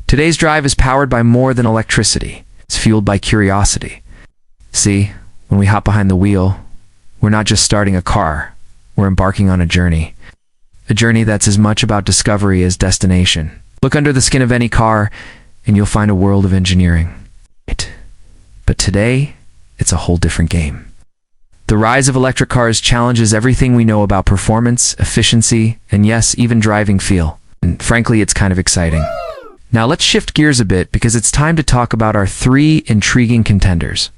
Today's drive is powered by more than electricity. It's fueled by curiosity. See, when we hop behind the wheel, we're not just starting a car, we're embarking on a journey. A journey that's as much about discovery as destination. Look under the skin of any car, and you'll find a world of engineering. But today, it's a whole different game. The rise of electric cars challenges everything we know about performance, efficiency, and yes, even driving feel. And frankly, it's kind of exciting. Now let's shift gears a bit because it's time to talk about our three intriguing contenders.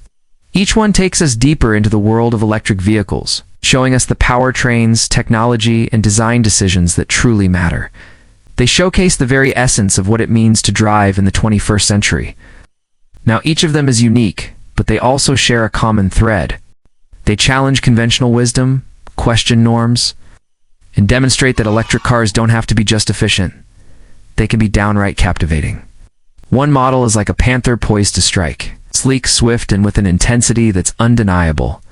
Each one takes us deeper into the world of electric vehicles, showing us the powertrains, technology, and design decisions that truly matter. They showcase the very essence of what it means to drive in the 21st century. Now each of them is unique, but they also share a common thread. They challenge conventional wisdom, question norms, and demonstrate that electric cars don't have to be just efficient. They can be downright captivating. One model is like a panther poised to strike, sleek, swift, and with an intensity that's undeniable.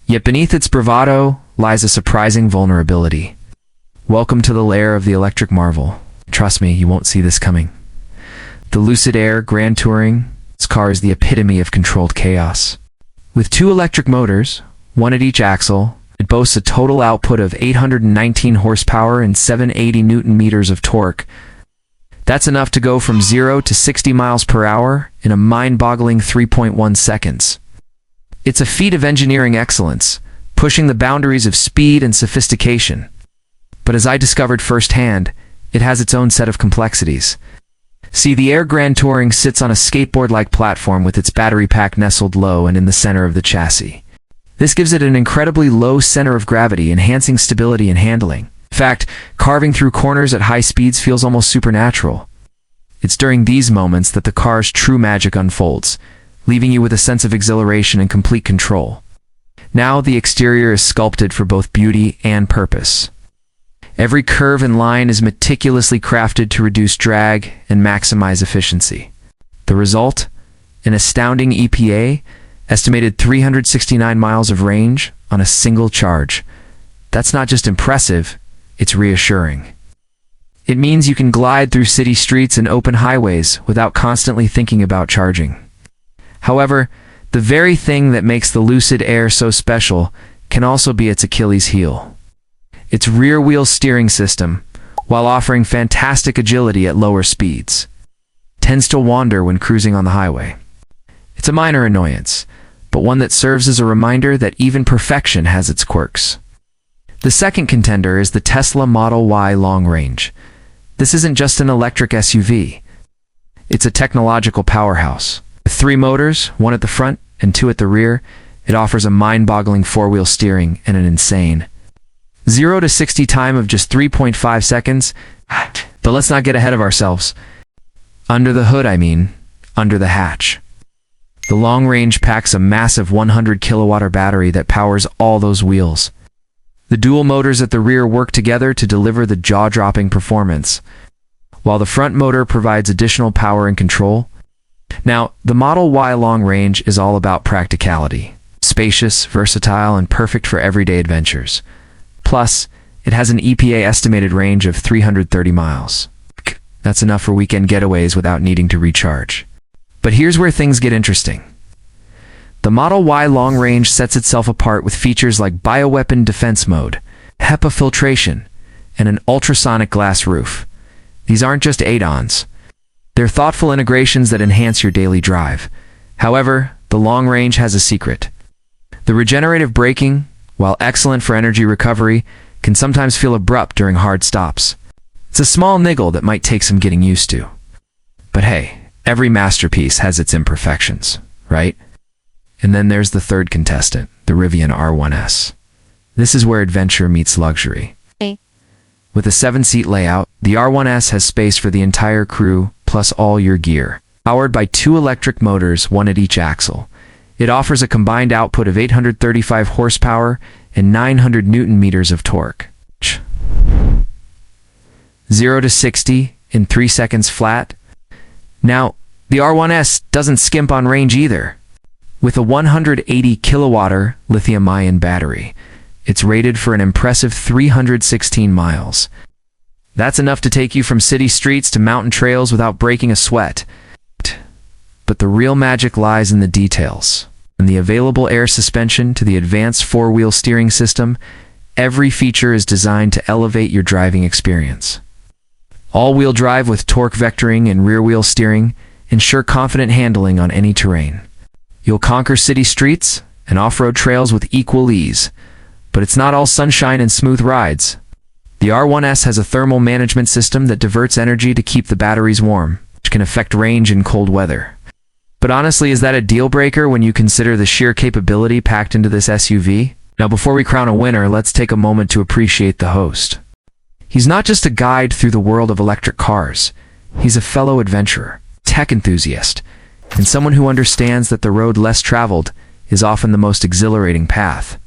Yet beneath its bravado lies a surprising vulnerability. Welcome to the lair of the electric marvel. Trust me, you won't see this coming. The Lucid Air Grand Touring, this car is the epitome of controlled chaos. With two electric motors, one at each axle, it boasts a total output of 819 horsepower and 780 newton-meters of torque. That's enough to go from 0 to 60 miles per hour in a mind-boggling 3.1 seconds. It's a feat of engineering excellence, pushing the boundaries of speed and sophistication. But as I discovered firsthand, it has its own set of complexities. See, the Air Grand Touring sits on a skateboard-like platform with its battery pack nestled low and in the center of the chassis. This gives it an incredibly low center of gravity, enhancing stability and handling. In fact, carving through corners at high speeds feels almost supernatural. It's during these moments that the car's true magic unfolds, leaving you with a sense of exhilaration and complete control. Now, the exterior is sculpted for both beauty and purpose. Every curve and line is meticulously crafted to reduce drag and maximize efficiency. The result? An astounding EPA, estimated 369 miles of range on a single charge. That's not just impressive, it's reassuring. It means you can glide through city streets and open highways without constantly thinking about charging. However, the very thing that makes the Lucid Air so special can also be its Achilles heel. Its rear-wheel steering system, while offering fantastic agility at lower speeds, tends to wander when cruising on the highway. It's a minor annoyance, but one that serves as a reminder that even perfection has its quirks. The second contender is the Tesla Model Y Long Range. This isn't just an electric SUV. It's a technological powerhouse. With 3 motors, 1 at the front and 2 at the rear, it offers a mind-boggling 4-wheel steering and an insane 0 to 60 time of just 3.5 seconds. But let's not get ahead of ourselves. Under the hood, under the hatch. The Long Range packs a massive 100 kilowatt battery that powers all those wheels. The dual motors at the rear work together to deliver the jaw-dropping performance, while the front motor provides additional power and control. Now, the Model Y Long Range is all about practicality. Spacious, versatile, and perfect for everyday adventures. Plus, it has an EPA estimated range of 330 miles. That's enough for weekend getaways without needing to recharge. But here's where things get interesting. The Model Y Long Range sets itself apart with features like bioweapon defense mode, HEPA filtration, and an ultrasonic glass roof. These aren't just add-ons. They're thoughtful integrations that enhance your daily drive. However, the Long Range has a secret. The regenerative braking, while excellent for energy recovery, can sometimes feel abrupt during hard stops. It's a small niggle that might take some getting used to. But hey, every masterpiece has its imperfections, right? And then there's the third contestant, the Rivian R1S. This is where adventure meets luxury. With a 7-seat layout, the R1S has space for the entire crew, plus all your gear. Powered by 2 electric motors, 1 at each axle. It offers a combined output of 835 horsepower and 900 newton-meters of torque. 0 to 60 in 3 seconds flat. Now, the R1S doesn't skimp on range either. With a 180 kilowatt lithium-ion battery, it's rated for an impressive 316 miles. That's enough to take you from city streets to mountain trails without breaking a sweat. But the real magic lies in the details. From the available air suspension to the advanced four-wheel steering system, every feature is designed to elevate your driving experience. All-wheel drive with torque vectoring and rear-wheel steering ensure confident handling on any terrain. You'll conquer city streets and off-road trails with equal ease, but it's not all sunshine and smooth rides. The R1S has a thermal management system that diverts energy to keep the batteries warm, which can affect range in cold weather. But honestly, is that a deal breaker when you consider the sheer capability packed into this SUV? Now, before we crown a winner, let's take a moment to appreciate the host. He's not just a guide through the world of electric cars. He's a fellow adventurer, tech enthusiast, and someone who understands that the road less traveled is often the most exhilarating path.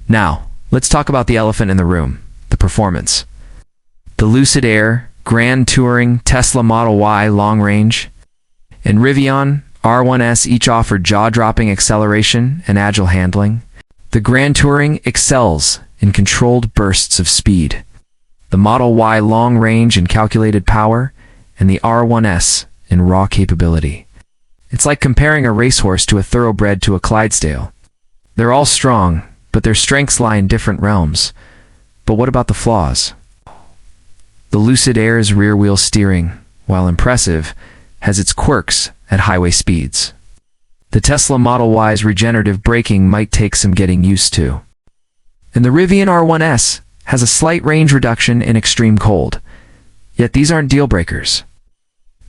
Now, let's talk about the elephant in the room, the performance. The Lucid Air, Grand Touring, Tesla Model Y Long Range, and Rivian R1S each offer jaw-dropping acceleration and agile handling. The Grand Touring excels in controlled bursts of speed. The Model Y Long Range in calculated power, and the R1S in raw capability. It's like comparing a racehorse to a thoroughbred to a Clydesdale. They're all strong, but their strengths lie in different realms. But what about the flaws? The Lucid Air's rear-wheel steering, while impressive, has its quirks at highway speeds. The Tesla Model Y's regenerative braking might take some getting used to. And the Rivian R1S has a slight range reduction in extreme cold. Yet these aren't deal breakers.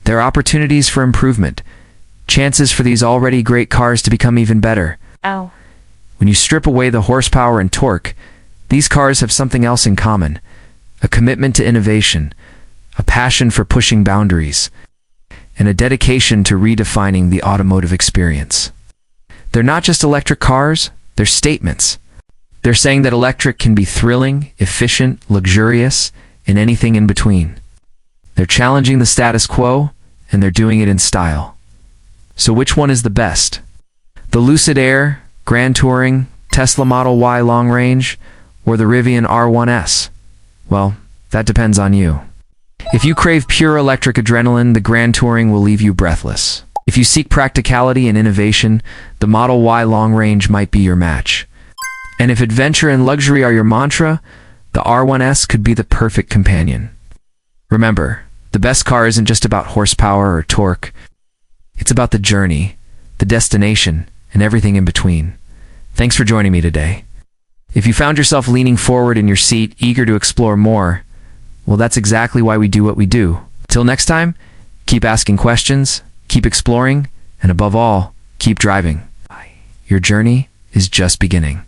They're opportunities for improvement, chances for these already great cars to become even better. When you strip away the horsepower and torque, these cars have something else in common: a commitment to innovation, a passion for pushing boundaries, and a dedication to redefining the automotive experience. They're not just electric cars, they're statements. They're saying that electric can be thrilling, efficient, luxurious, and anything in between. They're challenging the status quo, and they're doing it in style. So which one is the best? The Lucid Air, Grand Touring, Tesla Model Y Long Range, or the Rivian R1S? Well, that depends on you. If you crave pure electric adrenaline, the Grand Touring will leave you breathless. If you seek practicality and innovation, the Model Y Long Range might be your match. And if adventure and luxury are your mantra, the R1S could be the perfect companion. Remember, the best car isn't just about horsepower or torque. It's about the journey, the destination, and everything in between. Thanks for joining me today. If you found yourself leaning forward in your seat, eager to explore more, well, that's exactly why we do what we do. Till next time, keep asking questions, keep exploring, and above all, keep driving. Your journey is just beginning.